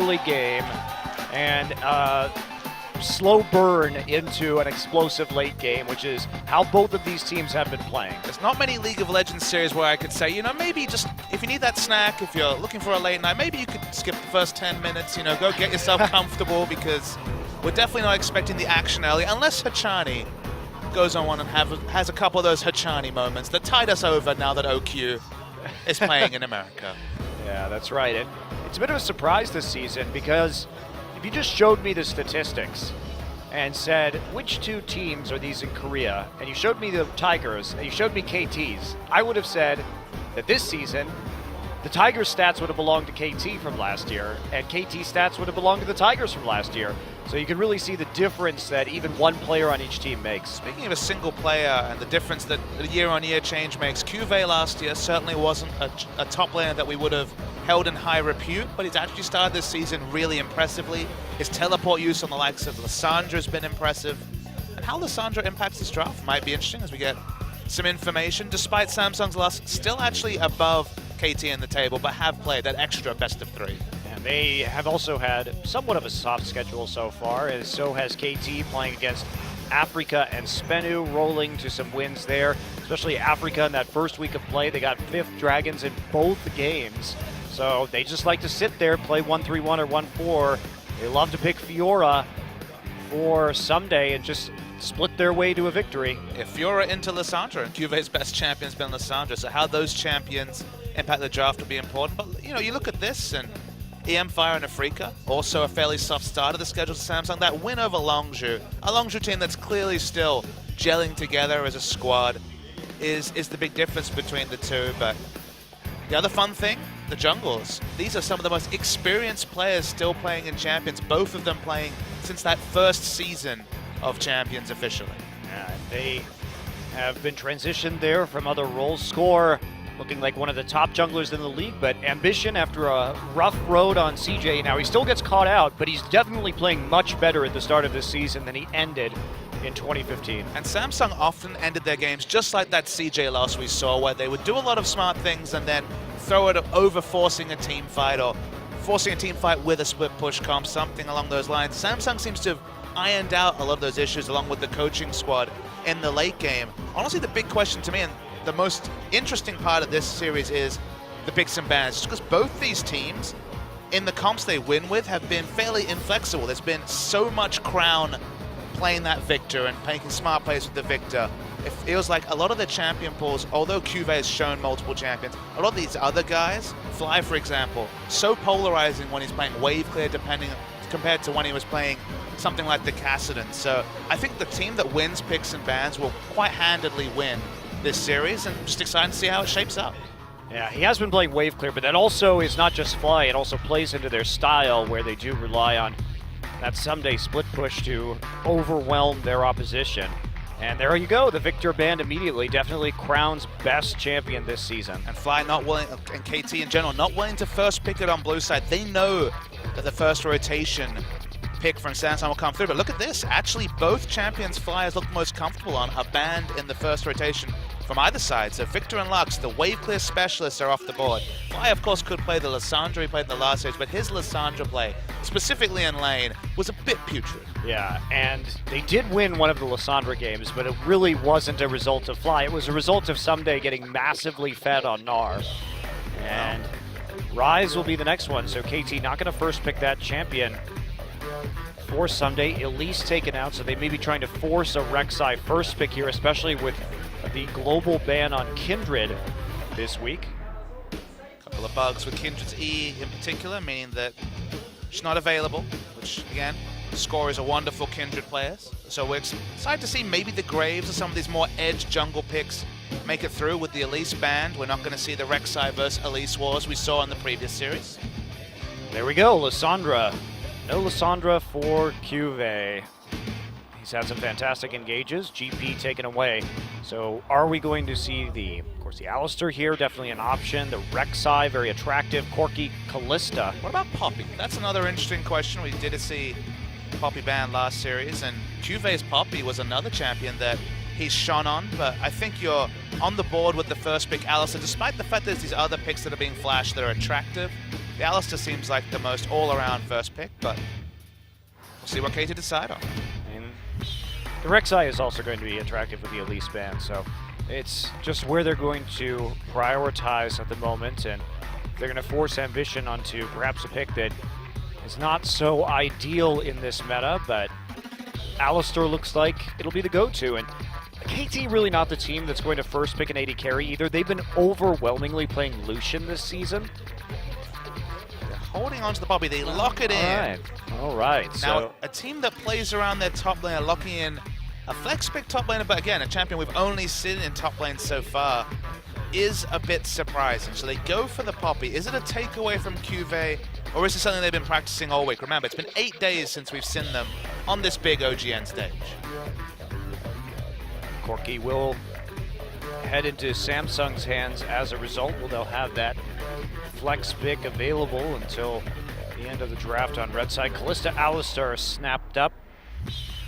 early game and slow burn into an explosive late game, which is how both of these teams have been playing. There's not many League of Legends series where I could say, you know, maybe just if you need that snack, if you're looking for a late night, maybe you could skip the first 10 minutes, you know, go get yourself comfortable, because we're definitely not expecting the action early, unless Hachani goes on one and has a couple of those Hachani moments that tide us over now that OQ is playing in America. Yeah, that's right. And it's a bit of a surprise this season, because if you just showed me the statistics and said, which two teams are these in Korea, and you showed me the Tigers, and you showed me KT's, I would have said that this season, the Tigers' stats would have belonged to KT from last year, and KT stats would have belonged to the Tigers from last year. So you can really see the difference that even one player on each team makes. Speaking of a single player and the difference that the year-on-year change makes, Cuvée last year certainly wasn't a top laner that we would have held in high repute, but he's actually started this season really impressively. His teleport use on the likes of Lissandra has been impressive. And how Lissandra impacts this draft might be interesting as we get some information. Despite Samsung's loss, still actually above KT in the table, but have played that extra best of 3. And they have also had somewhat of a soft schedule so far, and so has KT, playing against Africa and Spenu, rolling to some wins there, especially Africa in that first week of play. They got 5th Dragons in both games, so they just like to sit there, play 1-3-1 or 1-4. They love to pick Fiora for someday and just split their way to a victory. If Fiora into Lissandra, and Cuvé's best champion's been Lissandra, so how those champions impact the draft will be important. But, you know, you look at this, and EM Fire and Africa, also a fairly soft start of the schedule to Samsung. That win over Longzhou, a Longzhou team that's clearly still gelling together as a squad, is the big difference between the two. But the other fun thing, the jungles. These are some of the most experienced players still playing in Champions, both of them playing since that first season of Champions officially. Yeah, they have been transitioned there from other roles. Score looking like one of the top junglers in the league, but Ambition, after a rough road on CJ, now he still gets caught out, but he's definitely playing much better at the start of this season than he ended in 2015. And Samsung often ended their games just like that CJ loss we saw, where they would do a lot of smart things and then throw it over forcing a team fight or forcing a team fight with a split push comp, something along those lines. Samsung seems to have ironed out a lot of those issues along with the coaching squad in the late game. Honestly, the big question to me, and the most interesting part of this series, is the picks and bans, just because both these teams in the comps they win with have been fairly inflexible. There's been so much Crown playing that Victor and making smart plays with the Victor. It feels like a lot of the champion pools, although Cuvée has shown multiple champions, a lot of these other guys, Fly for example, so polarizing when he's playing wave clear compared to when he was playing something like the Kassadin. So I think the team that wins picks and bans will quite handedly win this series, and just excited to see how it shapes up. Yeah, he has been playing wave clear, but that also is not just Fly, it also plays into their style, where they do rely on that someday split push to overwhelm their opposition. And there you go, the Victor band immediately, definitely Crown's best champion this season. And Fly not willing, and KT in general, not willing to first pick it on blue side. They know that the first rotation pick from Samsung will come through, but look at this. Actually, both champions Flyers look most comfortable on are banned in the first rotation from either side. So Victor and Lux, the wave clear specialists, are off the board. Fly, of course, could play the Lissandra he played in the last series, but his Lissandra play, specifically in lane, was a bit putrid. Yeah, and they did win one of the Lissandra games, but it really wasn't a result of Fly. It was a result of Someday getting massively fed on Gnar. And Rise will be the next one, so KT not going to first pick that champion for Someday. Elise taken out, so they may be trying to force a Rek'Sai first pick here, especially with the global ban on Kindred this week. A couple of bugs with Kindred's E in particular, meaning that she's not available, which again, Score is a wonderful Kindred player. So we're excited to see maybe the Graves or some of these more edge jungle picks make it through with the Elise banned. We're not going to see the Rek'Sai versus Elise wars we saw in the previous series. There we go, Lissandra. No Lissandra for Cuvée. He's had some fantastic engages, GP taken away. So are we going to see of course, the Alistair here, definitely an option. The Rek'Sai, very attractive. Corki, Callista. What about Poppy? That's another interesting question. We did see Poppy banned last series, and Cuvé's Poppy was another champion that he's shone on, but I think you're on the board with the first pick, Alistair, despite the fact there's these other picks that are being flashed that are attractive. The Alistair seems like the most all-around first pick, but we'll see what KT decide on. And the Rek'Sai is also going to be attractive with the Elise ban, so it's just where they're going to prioritize at the moment, and they're going to force ambition onto perhaps a pick that is not so ideal in this meta, but Alistair looks like it'll be the go-to. And KT really not the team that's going to first pick an AD carry either. They've been overwhelmingly playing Lucian this season. They're holding on to the Bobby, they lock it in. All right. Now, So a team that plays around their top lane, locking in a flex pick top laner, but again, a champion we've only seen in top lane so far, is a bit surprising. So they go for the Poppy. Is it a takeaway from QV, or is it something they've been practicing all week? Remember, it's been 8 days since we've seen them on this big OGN stage. Corki will head into Samsung's hands as a result. Well, they'll have that flex pick available until the end of the draft on red side. Kalista Alistair snapped up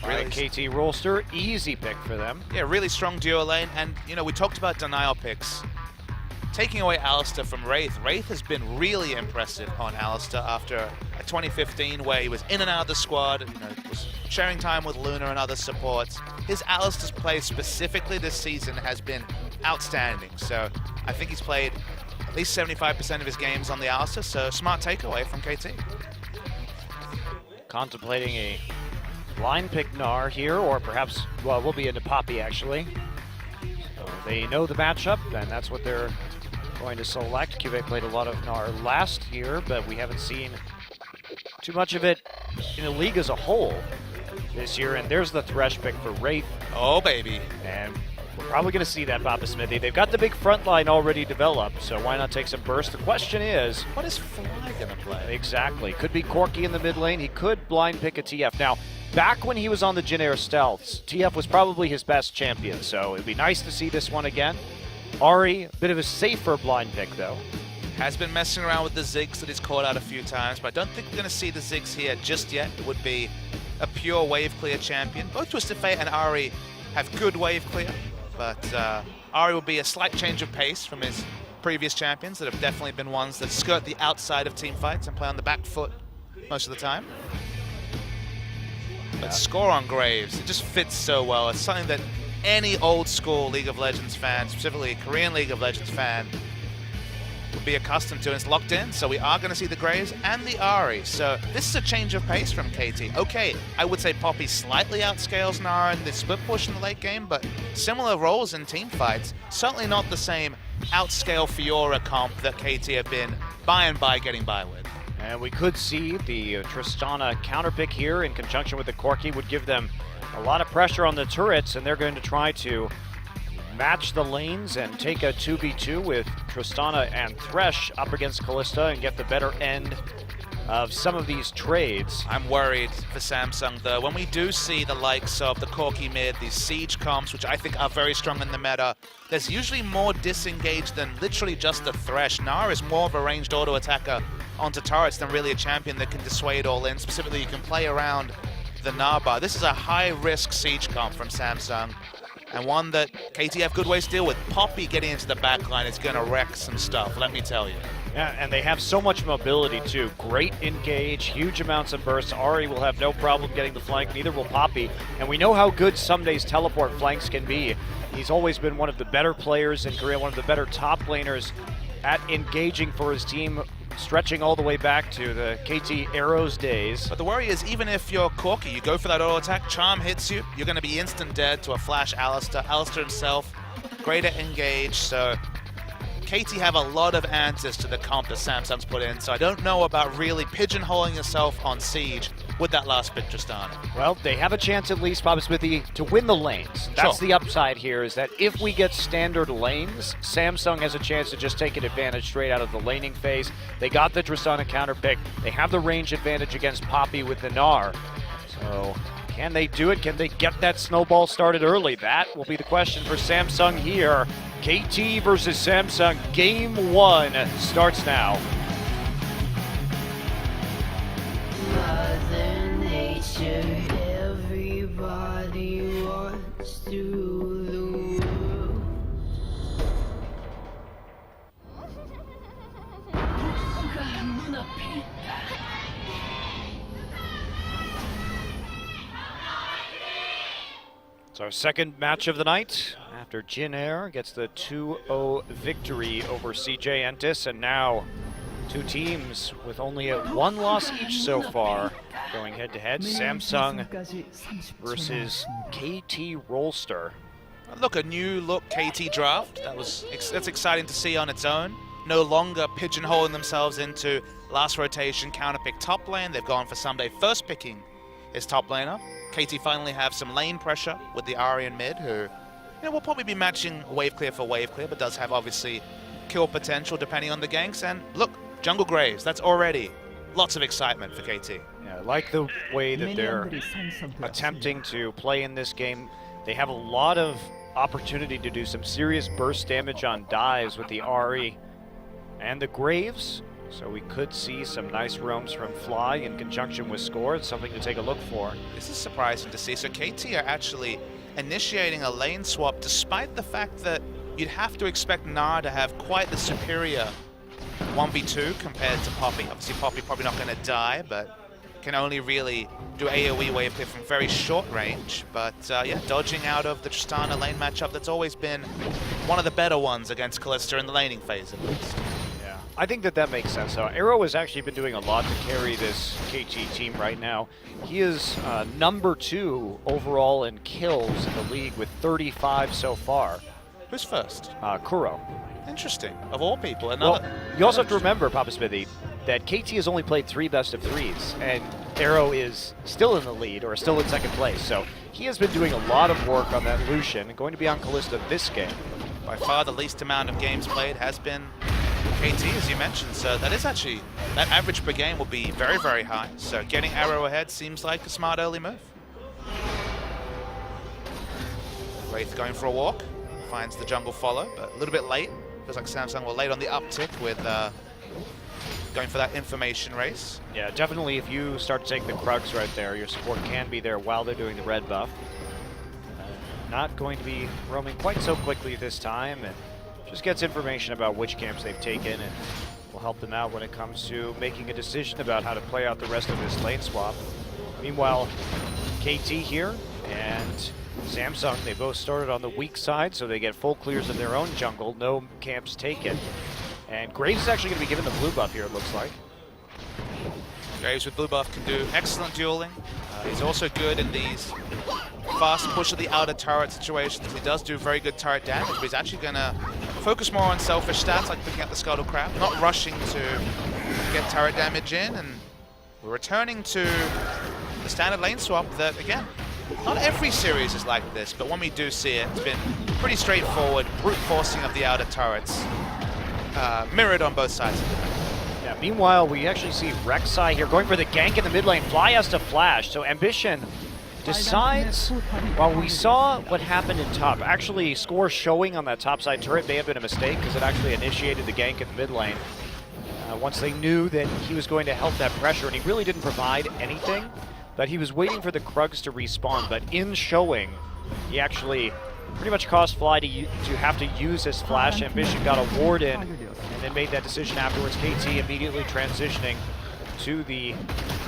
by KT Rolster. Easy pick for them. Yeah, really strong duo lane. And, you know, we talked about denial picks. Taking away Alistair from Wraith. Wraith has been really impressive on Alistair after a 2015 where he was in and out of the squad, you know, was sharing time with Luna and other supports. His Alistair's play specifically this season has been outstanding. So I think he's played at least 75% of his games on the Alistair, so smart takeaway from KT. Contemplating a line pick Gnar here, or perhaps, well, we'll be into Poppy actually. So they know the matchup, and that's what they're going to select. QV played a lot of Gnar last year, but we haven't seen too much of it in the league as a whole this year. And there's the Thresh pick for Wraith. Oh, baby. And we're probably going to see that, Papa Smithy. They've got the big front line already developed, so why not take some burst? The question is, what is Fly going to play? Exactly. Could be Corki in the mid lane. He could blind pick a TF. Now, back when he was on the Jin Air Stealths, TF was probably his best champion, so it'd be nice to see this one again. Ahri, a bit of a safer blind pick, though. Has been messing around with the Ziggs that he's called out a few times, but I don't think we're going to see the Ziggs here just yet. It would be a pure wave clear champion. Both Twisted Fate and Ahri have good wave clear, but Ahri will be a slight change of pace from his previous champions that have definitely been ones that skirt the outside of team fights and play on the back foot most of the time. But score on Graves, it just fits so well. It's something that any old school League of Legends fan, specifically a Korean League of Legends fan, would be accustomed to, and it's locked in. So we are going to see the Graves and the Ahri. So this is a change of pace from KT. Okay, I would say Poppy slightly outscales Nara in the split push in the late game, but similar roles in team fights. Certainly not the same outscale Fiora comp that KT have been by and by getting by with. And we could see the Tristana counterpick here in conjunction with the Corki would give them a lot of pressure on the turrets, and they're going to try to match the lanes and take a 2v2 with Tristana and Thresh up against Kalista and get the better end of some of these trades. I'm worried for Samsung though. When we do see the likes of the Corki mid, these siege comps, which I think are very strong in the meta, there's usually more disengaged than literally just the Thresh. Nara is more of a ranged auto attacker onto turrets than really a champion that can dissuade all in. Specifically, you can play around the Naba. This is a high-risk siege comp from Samsung, and one that KT have good ways to deal with. Poppy getting into the backline is going to wreck some stuff, let me tell you. Yeah, and they have so much mobility too. Great engage, huge amounts of bursts. Ahri will have no problem getting the flank, neither will Poppy. And we know how good Sunday's teleport flanks can be. He's always been one of the better players in Korea, one of the better top laners at engaging for his team, stretching all the way back to the KT Arrows days. But the worry is, even if you're Corki, you go for that auto attack, Charm hits you, you're going to be instant dead to a flash Alistair. Alistair himself, great at engage, so KT have a lot of answers to the comp that Samsung's put in, so I don't know about really pigeonholing yourself on Siege with that last pick, Tristana. Well, they have a chance at least, Papa Smithy, to win the lanes. That's the upside here, is that if we get standard lanes, Samsung has a chance to just take an advantage straight out of the laning phase. They got the Tristana counter pick. They have the range advantage against Poppy with the Gnar. So can they do it? Can they get that snowball started early? That will be the question for Samsung here. KT versus Samsung, game 1 starts now. Mother Nature, everybody wants to the world. So our second match of the night after Jin Air gets the 2-0 victory over CJ Entis, and now two teams with only one loss each so far going head to head. Samsung versus KT Rolster. Look, a new look KT draft. That's exciting to see on its own. No longer pigeonholing themselves into last rotation counter pick top lane. They've gone for Someday first picking his top laner. KT finally have some lane pressure with the Ahri in mid, who will probably be matching wave clear for wave clear, but does have obviously kill potential depending on the ganks. And look, Jungle Graves, that's already lots of excitement for KT. Yeah, I like the way that they're attempting to play in this game. They have a lot of opportunity to do some serious burst damage on dives with the Ahri and the Graves. So we could see some nice roams from Fly in conjunction with Score. It's something to take a look for. This is surprising to see. So KT are actually initiating a lane swap despite the fact that you'd have to expect Nara to have quite the superior 1v2 compared to Poppy. Obviously Poppy probably not going to die, but can only really do AoE wave clear from very short range. But yeah, dodging out of the Tristana lane matchup that's always been one of the better ones against Kalista in the laning phase at least. I think that makes sense. Arrow has actually been doing a lot to carry this KT team right now. He is number 2 overall in kills in the league with 35 so far. Who's first? Kuro. Interesting. Of all people. Well, you also have to remember, Papa Smithy, that KT has only played 3 best of 3s, and Arrow is still in the lead, or still in second place. So he has been doing a lot of work on that Lucian, and going to be on Kalista this game. By far the least amount of games played has been KT, as you mentioned, so that is actually, that average per game will be very, very high. So getting Arrow ahead seems like a smart early move. Wraith going for a walk, finds the jungle follow, but a little bit late. Feels like Samsung were late on the uptick with going for that information race. Yeah, definitely if you start to take the Krugs right there, your support can be there while they're doing the red buff. Not going to be roaming quite so quickly this time, and just gets information about which camps they've taken and will help them out when it comes to making a decision about how to play out the rest of this lane swap. Meanwhile, KT here and Samsung, they both started on the weak side, so they get full clears of their own jungle, no camps taken. And Graves is actually going to be given the blue buff here, it looks like. Graves with blue buff can do excellent dueling. He's also good in these fast push of the outer turret situations. He does do very good turret damage, but he's actually going to focus more on selfish stats like picking up the Scuttle Crab, not rushing to get turret damage in, and we're returning to the standard lane swap that, again, not every series is like this, but when we do see it, it's been pretty straightforward, brute forcing of the outer turrets, mirrored on both sides of the map. Yeah, meanwhile, we actually see Rek'Sai here going for the gank in the mid lane. Fly has to flash, so Ambition decides, well, we saw what happened in top. Actually, Score showing on that top side turret may have been a mistake because it actually initiated the gank in the mid lane. Once they knew that he was going to help that pressure, and he really didn't provide anything, but he was waiting for the Krugs to respawn, but in showing, he actually pretty much caused Fly to have to use his flash. Ambition got a ward in, and then made that decision afterwards. KT immediately transitioning to the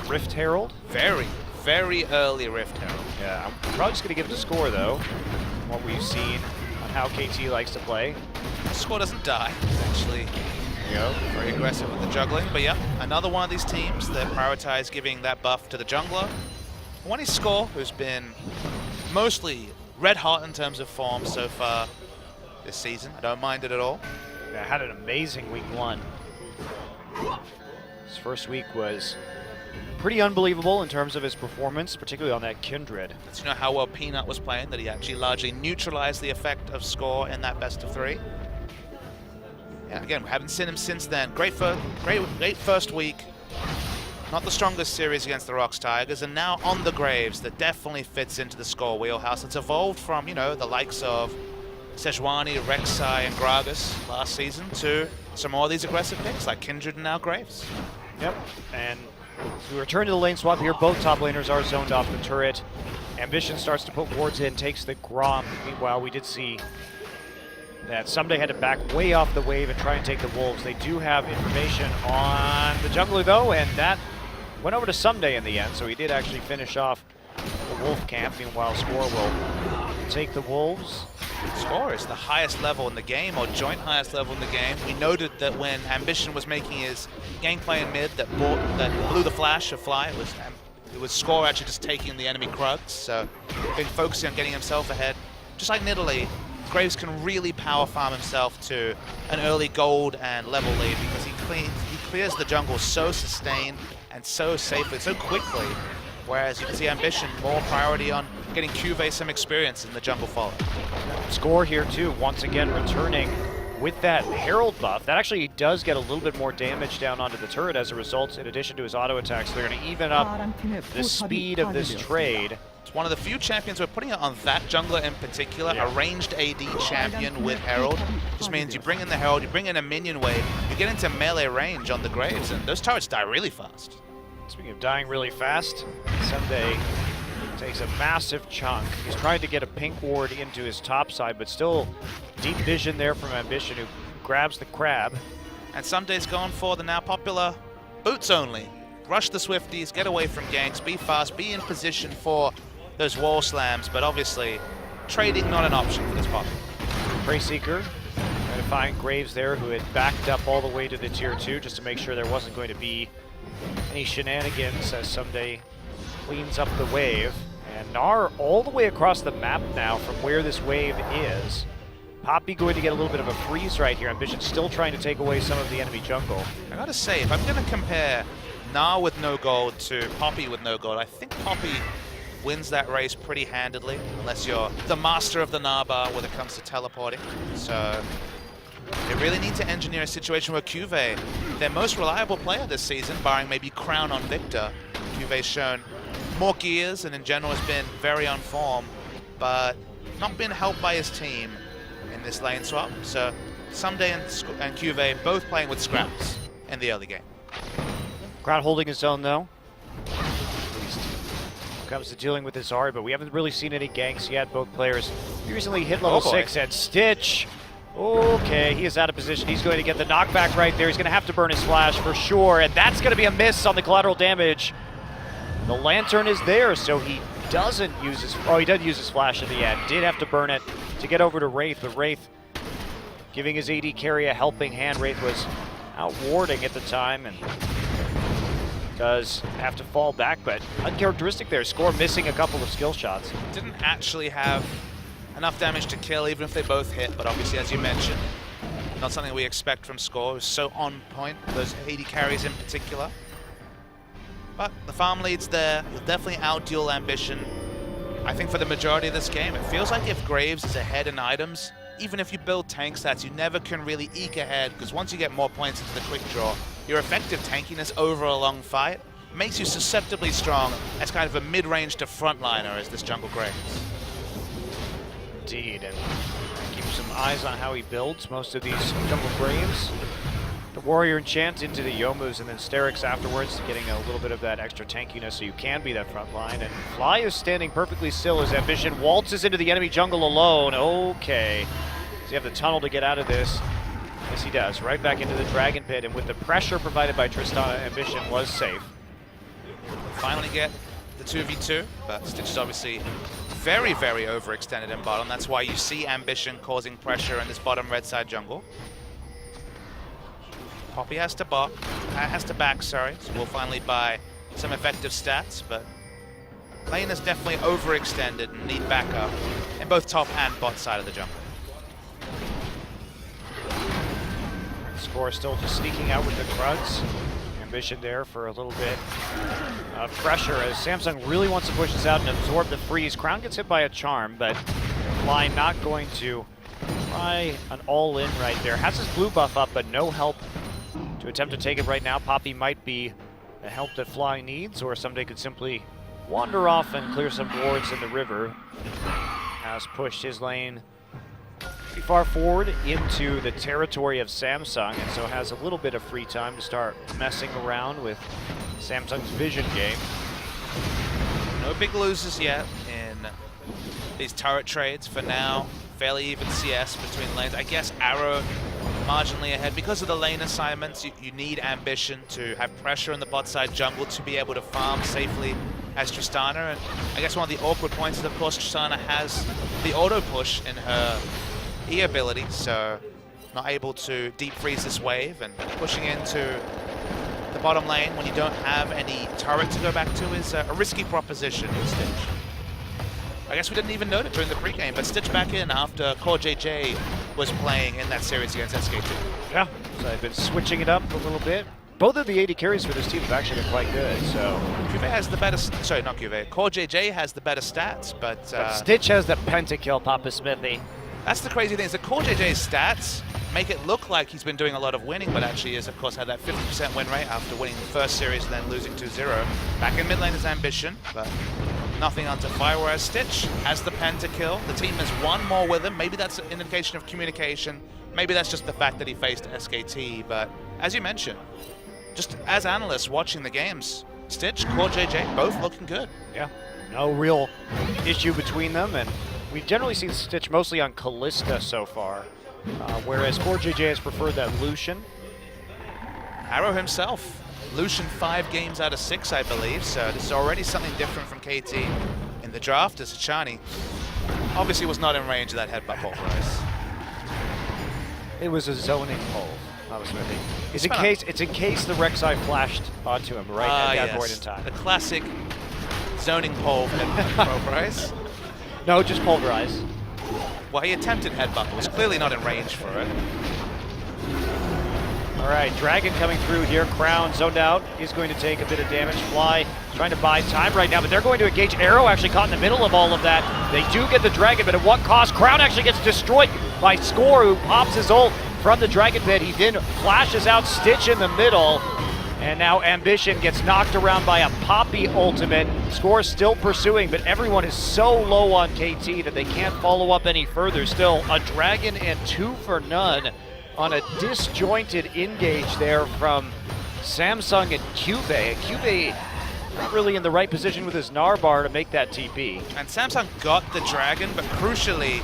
Rift Herald. Very, very early Rift Herald. Yeah, I'm probably just going to give it a Score, though, from what we've seen on how KT likes to play. Score doesn't die, actually. Very aggressive with the juggling, but yeah, another one of these teams that prioritize giving that buff to the jungler. One is Score, who's been mostly red hot in terms of form so far this season. I don't mind it at all. Yeah, had an amazing week 1. His first week was pretty unbelievable in terms of his performance, particularly on that Kindred. Let's you know how well Peanut was playing, that he actually largely neutralized the effect of Score in that best of 3. Yeah, again, we haven't seen him since then. Great first week. Not the strongest series against the Rocks Tigers, and now on the Graves, that definitely fits into the Score wheelhouse. It's evolved from, the likes of Sejuani, Rek'Sai, and Gragas last season to some more of these aggressive picks like Kindred and now Graves. Yep, and we return to the lane swap here. Both top laners are zoned off the turret. Ambition starts to put wards in, takes the Grom. Meanwhile, we did see that Someday had to back way off the wave and try and take the Wolves. They do have information on the jungler, though, and that went over to Someday in the end, so he did actually finish off the Wolf camp. Meanwhile, Score will take the Wolves. Score is the highest level in the game, or joint highest level in the game. We noted that when Ambition was making his gameplay in mid that blew the flash of Fly, it was Score actually just taking the enemy Krugs, so been focusing on getting himself ahead. Just like Nidalee, Graves can really power farm himself to an early gold and level lead because he clears the jungle so sustained and so safely, so quickly. Whereas you can see Ambition more priority on getting Cuvée some experience in the jungle follow. Score here too, once again returning with that Herald buff. That actually does get a little bit more damage down onto the turret as a result, in addition to his auto attacks. So they're going to even up the speed of this trade. It's one of the few champions we're putting it on that jungler in particular, a ranged AD champion with Herald. Just means you bring in the Herald, you bring in a minion wave, you get into melee range on the Graves, and those turrets die really fast. Speaking of dying really fast, Sunday takes a massive chunk. He's trying to get a pink ward into his top side, but still deep vision there from Ambition, who grabs the crab. And Sunday's going for the now popular boots only. Rush the Swifties, get away from ganks, be fast, be in position for those wall slams, but obviously trading not an option for this Poppy. Prey Seeker trying to find Graves there, who had backed up all the way to the tier 2 just to make sure there wasn't going to be any shenanigans as Sunday cleans up the wave. And Gnar all the way across the map now from where this wave is. Poppy going to get a little bit of a freeze right here. Ambition still trying to take away some of the enemy jungle. I gotta say, if I'm gonna compare Gnar with no gold to Poppy with no gold, I think Poppy wins that race pretty handedly, unless you're the master of the Gnar bar when it comes to teleporting. So they really need to engineer a situation where Cuvée, their most reliable player this season, barring maybe Crown on Victor, Cuvé's shown more gears and in general has been very on form, but not been helped by his team in this lane swap. So Sunday and Cuvée both playing with scraps in the early game. Crown holding his own though. At least when it comes to dealing with this Ahri, but we haven't really seen any ganks yet. Both players recently hit level 6, and Stitch. Okay, he is out of position. He's going to get the knockback right there. He's going to have to burn his flash for sure, and that's going to be a miss on the collateral damage. The lantern is there, so he doesn't use his... Oh, he did use his flash at the end. Did have to burn it to get over to Wraith, but Wraith giving his AD carry a helping hand. Wraith was out warding at the time and does have to fall back, but uncharacteristic there. Score missing a couple of skill shots. Didn't actually have enough damage to kill, even if they both hit, but obviously, as you mentioned, not something we expect from Score. It was so on point, those AD carries in particular. But the farm lead's there. He'll definitely out-duel Ambition. I think for the majority of this game, it feels like if Graves is ahead in items, even if you build tank stats, you never can really eke ahead, because once you get more points into the quick draw, your effective tankiness over a long fight makes you susceptibly strong as kind of a mid-range to frontliner as this jungle Graves. Indeed, and keep some eyes on how he builds most of these jungle Graves. The Warrior Enchant into the Yomus, and then Sterix afterwards, getting a little bit of that extra tankiness so you can be that front line. And Fly is standing perfectly still as Ambition waltzes into the enemy jungle alone. Okay. Does he have the tunnel to get out of this? Yes, he does. Right back into the Dragon Pit, and with the pressure provided by Tristana, Ambition was safe. Finally get the 2v2, but Stitch is obviously very, very overextended in bottom. That's why you see Ambition causing pressure in this bottom red side jungle. Poppy has to back, sorry, so we'll finally buy some effective stats, but lane is definitely overextended and need backup in both top and bot side of the jungle. Score still just sneaking out with the Krugs. Ambition there for a little bit of pressure as Samsung really wants to push this out and absorb the freeze. Crown gets hit by a charm, but Fly not going to try an all-in right there. Has his blue buff up, but no help to attempt to take it right now. Poppy might be the help that Fly needs, or Someday could simply wander off and clear some wards in the river. Has pushed his lane pretty far forward into the territory of Samsung, and so has a little bit of free time to start messing around with Samsung's vision game. No big losers yet in these turret trades for now. Fairly even CS between lanes. I guess Arrow marginally ahead. Because of the lane assignments, you need Ambition to have pressure in the bot side jungle to be able to farm safely as Tristana. And I guess one of the awkward points is, of course, Tristana has the auto push in her E ability, so not able to deep freeze this wave, and pushing into the bottom lane when you don't have any turret to go back to is a risky proposition in Stitch. I guess we didn't even note it during the pregame, but Stitch back in after Core JJ was playing in that series against SK2. Yeah, so I've been switching it up a little bit. Both of the 80 carries for this team have actually been quite good, so... Cuve has the better... Sorry, not Cuve. Core JJ has the better stats, but Stitch has the pentakill, Papa Smithy. That's the crazy thing, is that Core JJ's stats make it look like he's been doing a lot of winning, but actually has, of course, had that 50% win rate after winning the first series and then losing 2-0. Back in mid lane is Ambition, but nothing onto fire, whereas Stitch has the pentakill. The team has one more with him. Maybe that's an indication of communication. Maybe that's just the fact that he faced SKT, but as you mentioned, just as analysts watching the games, Stitch, Core JJ, both looking good. Yeah, no real issue between them, and we've generally seen Stitch mostly on Callista so far, whereas Core JJ has preferred that Lucian. Arrow himself, Lucian 5 games out of 6, I believe, so this is already something different from KT. In the draft, as Chani obviously was not in range of that headbutt pulverize. It was a zoning pull, Papa Smithy. It's in case the Rek'Sai flashed onto him right at that point in time. The classic zoning pull headbutt pulverize. No, just pulverize. Well, he attempted headbutt, but was clearly not in range for it. All right, Dragon coming through here. Crown zoned out. He's going to take a bit of damage. Fly trying to buy time right now, but they're going to engage. Arrow actually caught in the middle of all of that. They do get the Dragon, but at what cost? Crown actually gets destroyed by Score, who pops his ult from the Dragon Pit. He then flashes out Stitch in the middle. And now Ambition gets knocked around by a Poppy ultimate. Score still pursuing, but everyone is so low on KT that they can't follow up any further. Still, a Dragon and 2 for none on a disjointed engage there from Samsung and Cuve. And Cuve not really in the right position with his Narbar to make that TP. And Samsung got the Dragon, but crucially,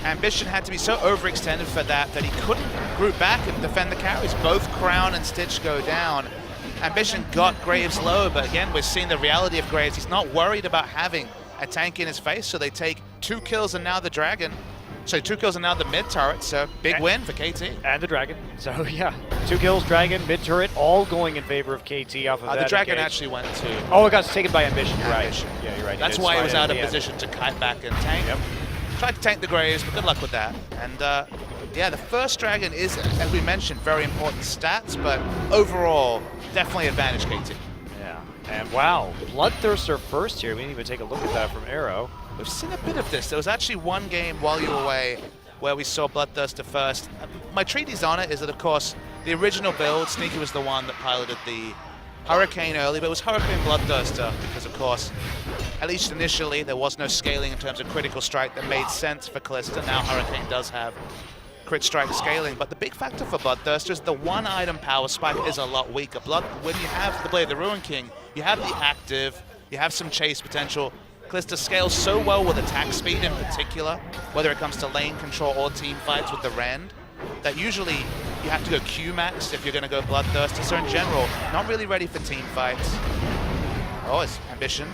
Ambition had to be so overextended for that he couldn't group back and defend the carries. Both Crown and Stitch go down. Ambition got Graves low, but again, we're seeing the reality of Graves. He's not worried about having a tank in his face, so they take 2 kills and now the Dragon. So 2 kills and now the mid turret, so big win for KT. And the Dragon. So yeah, 2 kills, Dragon, mid turret, all going in favor of KT off of that. The Dragon engage. actually went to... Oh, it got taken by Ambition, right. Ambition. Yeah, you're right. That's why he was out of position to kite back and tank. Yep. Tried to tank the Graves, but good luck with that. And yeah, the first Dragon is, as we mentioned, very important stats, but overall, definitely advantage KT. Yeah, and wow, Bloodthirster first here. We didn't even take a look at that from Arrow. We've seen a bit of this. There was actually one game while you were away where we saw Bloodthirster first. My treatise on it is that, of course, the original build, Sneaky was the one that piloted the Hurricane early, but it was Hurricane Bloodthirster because, of course, at least initially, there was no scaling in terms of critical strike that made sense for Callista. Now Hurricane does have crit strike scaling, but the big factor for Bloodthirster is the one item power spike is a lot weaker. When you have the Blade of the Ruin King, you have the active, you have some chase potential. Callista scales so well with attack speed in particular, whether it comes to lane control or team fights with the Rend, that usually you have to go Q-max if you're going to go Bloodthirster. So in general, not really ready for team fights. Oh, it's Ambition.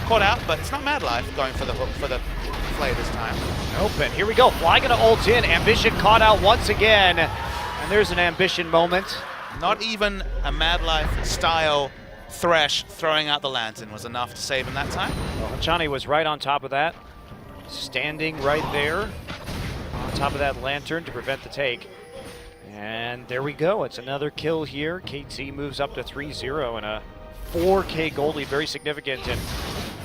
Caught out, but it's not Mad Life going for the hook for the play this time. Nope, and here we go. Fly gonna ult in. Ambition caught out once again. And there's an Ambition moment. Not even a Mad Life style Thresh throwing out the lantern was enough to save him that time. Well, Chani was right on top of that. Standing right there on top of that lantern to prevent the take. And there we go. It's another kill here. KT moves up to 3-0 and a 4K gold lead, very significant. And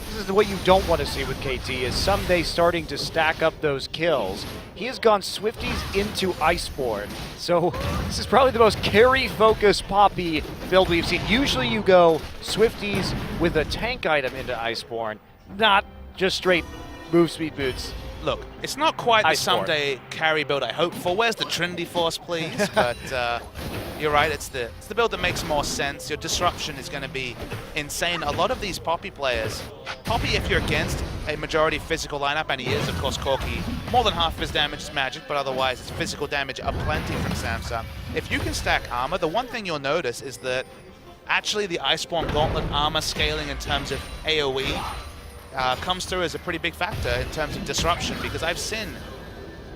this is what you don't want to see with KT, is someday starting to stack up those kills. He has gone Swifties into Iceborne. So this is probably the most carry-focused Poppy build we've seen. Usually you go Swifties with a tank item into Iceborne, not just straight move speed boots. Look, it's not quite the Iceborne. someday carry build I hope for. Where's the Trinity Force, please? But you're right, it's the build that makes more sense. Your disruption is going to be insane. A lot of these Poppy players, Poppy, if you're against a majority physical lineup, and he is, of course, Corki more than half of his damage is magic, but otherwise it's physical damage aplenty from Samsung. If you can stack armor, the one thing you'll notice is that actually the Iceborne Gauntlet armor scaling in terms of AoE comes through as a pretty big factor in terms of disruption, because I've seen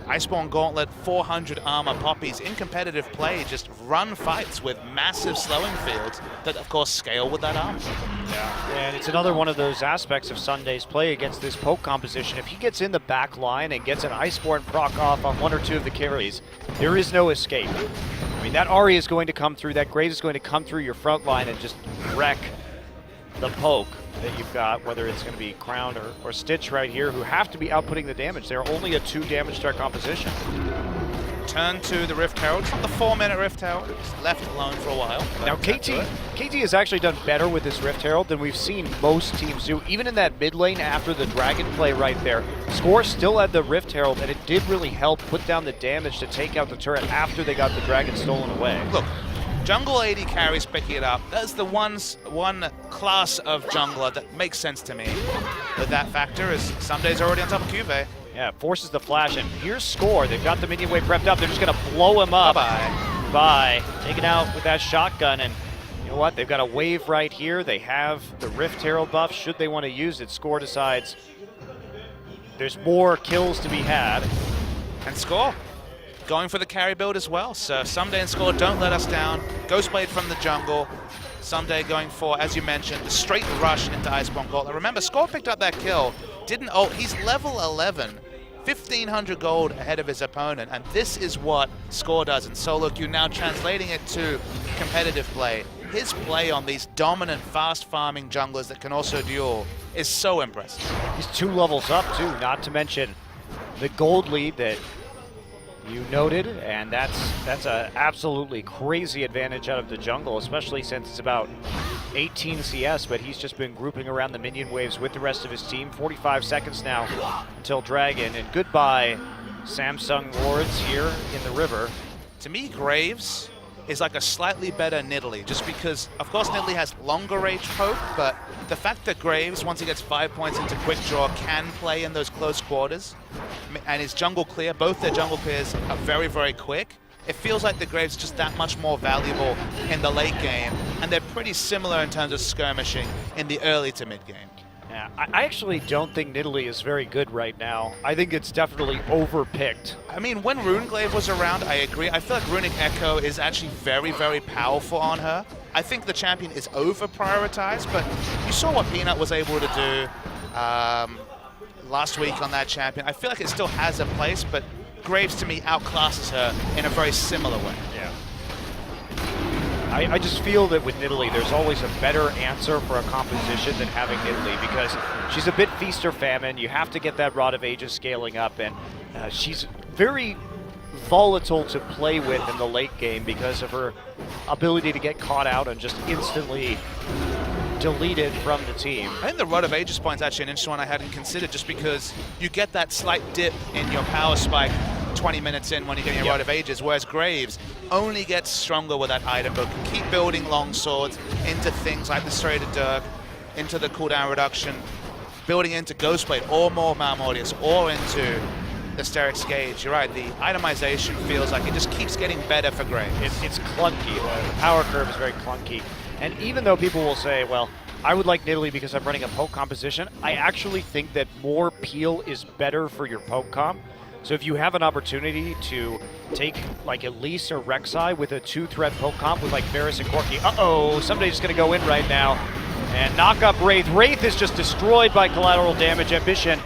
Iceborne Gauntlet 400 armor poppies in competitive play just run fights with massive slowing fields that of course scale with that armor. Yeah, and it's another one of those aspects of Sunday's play against this poke composition. If he gets in the back line and gets an Iceborne proc off on one or two of the carries, there is no escape. I mean, that Ahri is going to come through, that Graves is going to come through your front line and just wreck the poke that you've got, whether it's going to be Crown or Stitch right here, who have to be outputting the damage. They're only a 2 damage to our composition. Turn to the Rift Herald. It's not the 4-minute Rift Herald. It's left alone for a while. Now KT has actually done better with this Rift Herald than we've seen most teams do. Even in that mid lane after the Dragon play right there, Score still had the Rift Herald, and it did really help put down the damage to take out the turret after they got the Dragon stolen away. Look, jungle AD carries picking it up. That's the one class of jungler that makes sense to me. With that factor is Sunday's already on top of Cuvée. Yeah, forces the flash, and here's Score. They've got the minion wave prepped up. They're just going to blow him up. Bye-bye. Bye. Taken out with that shotgun, and you know what? They've got a wave right here. They have the Rift Herald buff should they want to use it. Score decides there's more kills to be had. And Score going for the carry build as well. So Someday and Score don't let us down. Ghostblade from the jungle. Someday going for, as you mentioned, the straight rush into Iceborne Gauntlet. Remember, Score picked up that kill. Didn't, oh, he's level 11. 1,500 gold ahead of his opponent, and this is what Score does in solo queue. Now translating it to competitive play. His play on these dominant, fast farming junglers that can also duel is so impressive. He's 2 levels up too, not to mention the gold lead that you noted, and that's a absolutely crazy advantage out of the jungle, especially since it's about 18 CS, but he's just been grouping around the minion waves with the rest of his team. 45 seconds now until Dragon, and goodbye Samsung wards here in the river. To me, Graves is like a slightly better Nidalee, just because, of course, Nidalee has longer range poke, but the fact that Graves, once he gets 5 points into quick draw, can play in those close quarters, and his jungle clear, both their jungle clears are very, very quick. It feels like the Graves is just that much more valuable in the late game, and they're pretty similar in terms of skirmishing in the early to mid game. Yeah, I actually don't think Nidalee is very good right now. I think it's definitely overpicked. I mean, when Runeglaive was around, I agree. I feel like Runic Echo is actually very, very powerful on her. I think the champion is over-prioritized, but you saw what Peanut was able to do last week on that champion. I feel like it still has a place, but Graves, to me, outclasses her in a very similar way. Yeah. I just feel that with Nidalee, there's always a better answer for a composition than having Nidalee, because she's a bit feast or famine. You have to get that Rod of Ages scaling up, and she's very volatile to play with in the late game because of her ability to get caught out and just instantly deleted from the team. I think the Rod of Ages point is actually an interesting one I hadn't considered, just because you get that slight dip in your power spike 20 minutes in when you're getting a Rod of Ages, whereas Graves only gets stronger with that item, but can keep building long swords into things like the Serrated Dirk, into the cooldown reduction, building into Ghostblade or more Malmortius or into the Sterix Gauge. You're right, the itemization feels like it just keeps getting better for Graves. It's clunky. The power curve is very clunky. And even though people will say, well, I would like Nidalee because I'm running a poke composition, I actually think that more peel is better for your poke comp. So if you have an opportunity to take like Elise or Rek'Sai with a 2-threat poke comp with like Varus and Corki, somebody's just gonna go in right now and knock up Wraith. Wraith is just destroyed by collateral damage. Ambition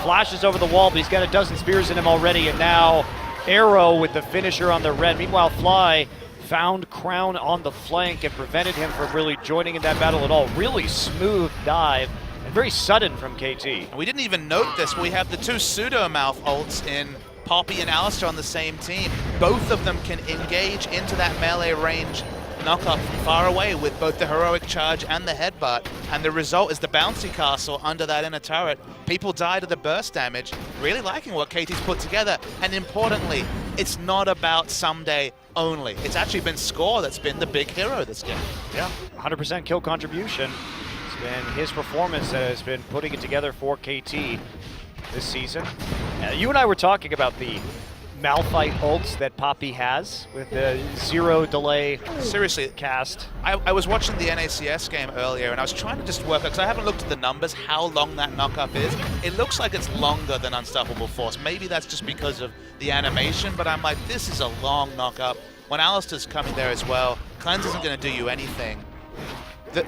flashes over the wall, but he's got a dozen spears in him already, and now Arrow with the finisher on the red. Meanwhile, Fly found Crown on the flank and prevented him from really joining in that battle at all. Really smooth dive. And very sudden from KT. And we didn't even note this, but we have the 2 pseudo-mouth ults in Poppy and Alistar on the same team. Both of them can engage into that melee range knockup from far away with both the heroic charge and the headbutt. And the result is the bouncy castle under that inner turret. People die to the burst damage. Really liking what KT's put together. And importantly, it's not about Someday only. It's actually been Score that's been the big hero this game. Yeah, 100% kill contribution. It's been his performance that has been putting it together for KT this season. You and I were talking about the Malphite ults that Poppy has with the 0 delay Seriously, cast. I was watching the NACS game earlier, and I was trying to just work out, because I haven't looked at the numbers, how long that knockup is. It looks like it's longer than Unstoppable Force. Maybe that's just because of the animation, but I'm like, this is a long knockup. When Alistair's coming there as well, Cleanse isn't going to do you anything.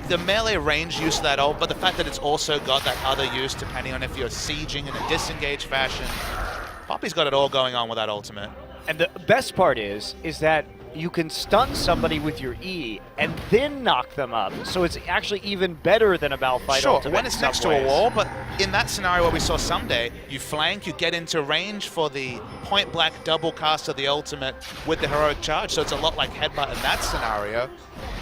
The melee range use of that ult, but the fact that it's also got that other use depending on if you're sieging in a disengaged fashion. Poppy's got it all going on with that ultimate. And the best part is that you can stun somebody with your E and then knock them up. So it's actually even better than a Malphite Sure, ultimate when it's in next some to a ways. wall, but in that scenario where we saw Someday, you flank, you get into range for the point-blank double cast of the ultimate with the heroic charge, so it's a lot like Headbutt in that scenario.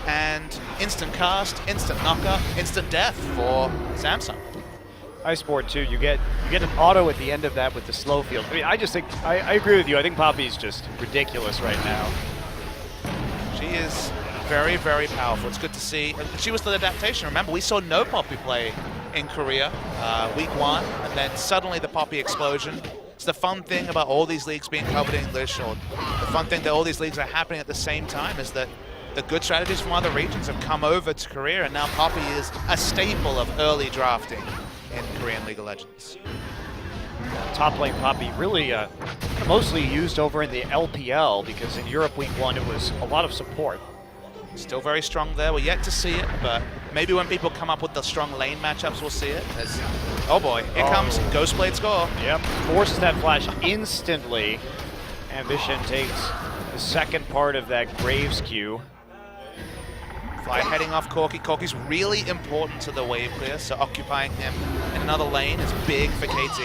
And instant cast, instant knocker, instant death for Samsung. Iceboard too, you get an auto at the end of that with the slow field. I mean, I just think, I agree with you. I think Poppy's just ridiculous right now. She is very, very powerful. It's good to see. She was the adaptation. Remember, we saw no Poppy play in Korea week 1, and then suddenly the Poppy explosion. It's the fun thing about all these leagues being covered in English, or the fun thing that all these leagues are happening at the same time, is that the good strategies from other regions have come over to Korea, and now Poppy is a staple of early drafting in Korean League of Legends. Top lane Poppy really mostly used over in the LPL, because in Europe week 1 it was a lot of support. Still very strong there. We're yet to see it, but maybe when people come up with the strong lane matchups, we'll see it. Oh boy, here comes Ghostblade score. Yep, forces that flash instantly. Ambition takes the second part of that Graves queue. Fly heading off Corki. Corki's really important to the wave clear, so occupying him in another lane is big for KT.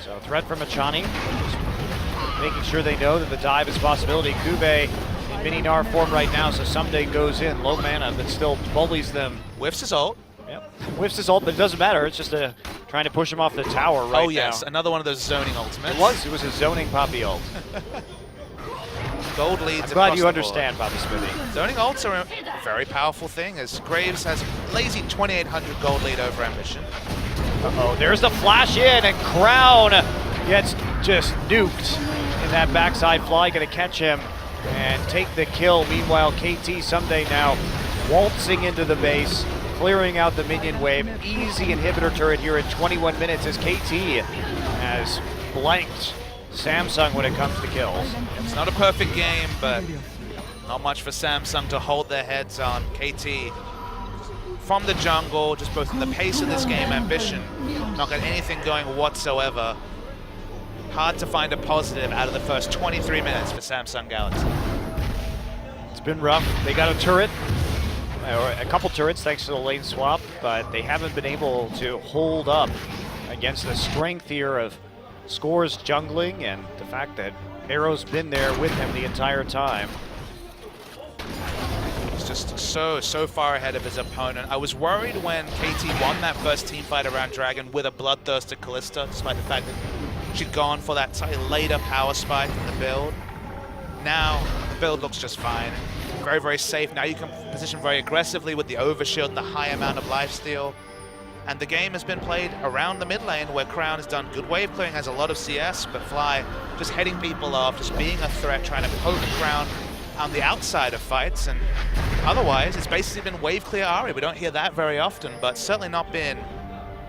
So threat from Achani, just making sure they know that the dive is a possibility. Kube in mini Gnar form right now, so Someday goes in, low mana, but still bullies them. Whiffs his ult. Yep, whiffs his ult, but it doesn't matter. It's just trying to push him off the tower right now. Oh yes, another one of those zoning ultimates. It was a zoning Poppy ult. Gold leads. I'm glad you understand, Bobby Smithy. Zoning ults are a very powerful thing, as Graves has a lazy 2,800 gold lead over Ambition. Uh-oh, there's the flash in, and Crown gets just nuked in that backside fly, gonna catch him and take the kill. Meanwhile, KT Someday now waltzing into the base, clearing out the minion wave. Easy inhibitor turret here in 21 minutes as KT has blanked Samsung when it comes to kills. It's not a perfect game, but not much for Samsung to hold their heads on. KT from the jungle, just both in the pace of this game, Ambition, not got anything going whatsoever. Hard to find a positive out of the first 23 minutes for Samsung Galaxy. It's been rough. They got a turret, or a couple turrets thanks to the lane swap, but they haven't been able to hold up against the strength here of Score's jungling and the fact that Arrow's been there with him the entire time. He's just so far ahead of his opponent. I was worried when KT won that first team fight around Dragon with a bloodthirsted Kalista, despite the fact that she'd gone for that slightly later power spike in the build. Now, the build looks just fine. Very, very safe. Now you can position very aggressively with the overshield and the high amount of lifesteal. And the game has been played around the mid lane, where Crown has done good wave clearing, has a lot of CS, but Fly just heading people off, just being a threat, trying to poke Crown on the outside of fights. And otherwise, it's basically been wave clear Ahri. We don't hear that very often, but certainly not been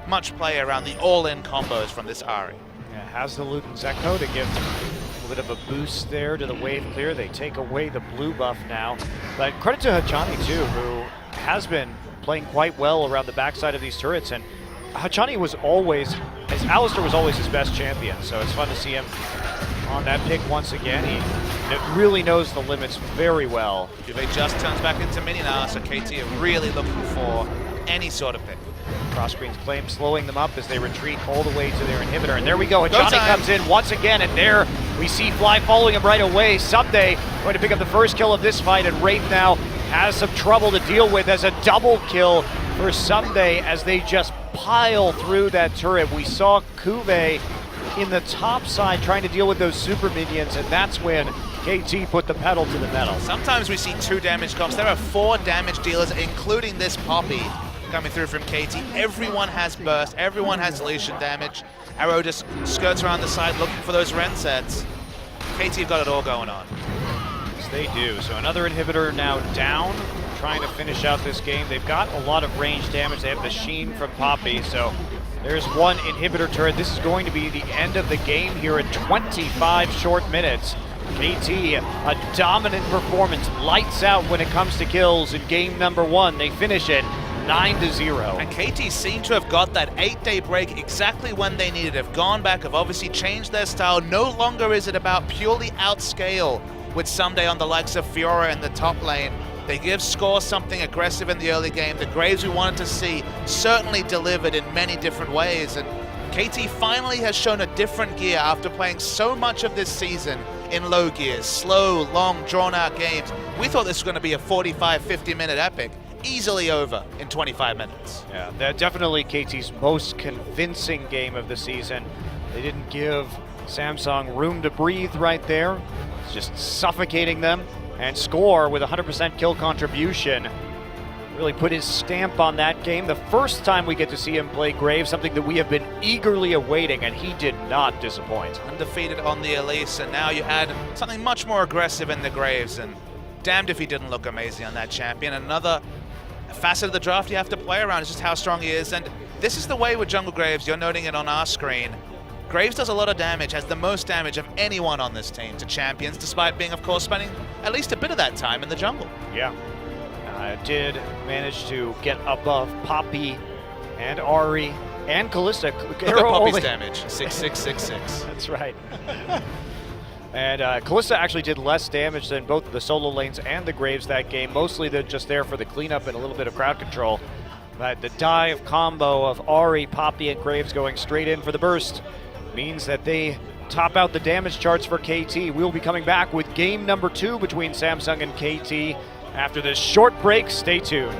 much play around the all-in combos from this Ahri. Yeah, has the loot and Zeko to give a little bit of a boost there to the wave clear. They take away the blue buff now. But credit to Hachani too, who has been playing quite well around the backside of these turrets, and Hachani was always, as Alistair was always his best champion, so it's fun to see him on that pick once again. He really knows the limits very well. Juve just turns back into mini now, so KT are really looking for any sort of pick. Cross screen's claim slowing them up as they retreat all the way to their inhibitor, and there we go. Hachani comes in once again, and there we see Fly following him right away. Someday going to pick up the first kill of this fight, and Wraith now has some trouble to deal with as a double kill for Someday as they just pile through that turret. We saw Kube in the top side trying to deal with those super minions, and that's when KT put the pedal to the metal. Sometimes we see 2 damage comps. There are 4 damage dealers, including this Poppy, coming through from KT. Everyone has burst, everyone has deletion damage, Arrow just skirts around the side looking for those Ren sets. KT have got it all going on. Yes, they do. So another inhibitor now down, trying to finish out this game. They've got a lot of range damage. They have the Sheen from Poppy, so there's one inhibitor turret. This is going to be the end of the game here in 25 short minutes. KT, a dominant performance, lights out when it comes to kills in game number 1. They finish it 9-0. And KT seem to have got that 8-day break exactly when they needed. Have gone back, have obviously changed their style. No longer is it about purely outscale with Someday on the likes of Fiora in the top lane. They give Score something aggressive in the early game. The Graves we wanted to see certainly delivered in many different ways. And KT finally has shown a different gear after playing so much of this season in low gears, slow, long, drawn-out games. We thought this was going to be a 45, 50-minute epic, easily over in 25 minutes. Yeah, that definitely KT's most convincing game of the season. They didn't give Samsung room to breathe right there. It's just suffocating them. And Score with 100% kill contribution really put his stamp on that game. The first time we get to see him play Graves, something that we have been eagerly awaiting, and he did not disappoint. Undefeated on the Elise, and now you add something much more aggressive in the Graves, and damned if he didn't look amazing on that champion. Another facet of the draft you have to play around is just how strong he is, and this is the way with Jungle Graves. You're noting it on our screen. Graves does a lot of damage, has the most damage of anyone on this team to champions, despite being, of course, spending at least a bit of that time in the jungle. Yeah. Did manage to get above Poppy and Ari and Kalista. Look at Poppy's damage, 6666. That's right. And Kalista actually did less damage than both the solo lanes and the Graves that game. Mostly they're just there for the cleanup and a little bit of crowd control. But the dive combo of Ari, Poppy, and Graves going straight in for the burst means that they top out the damage charts for KT. We'll be coming back with game number 2 between Samsung and KT. After this short break, stay tuned.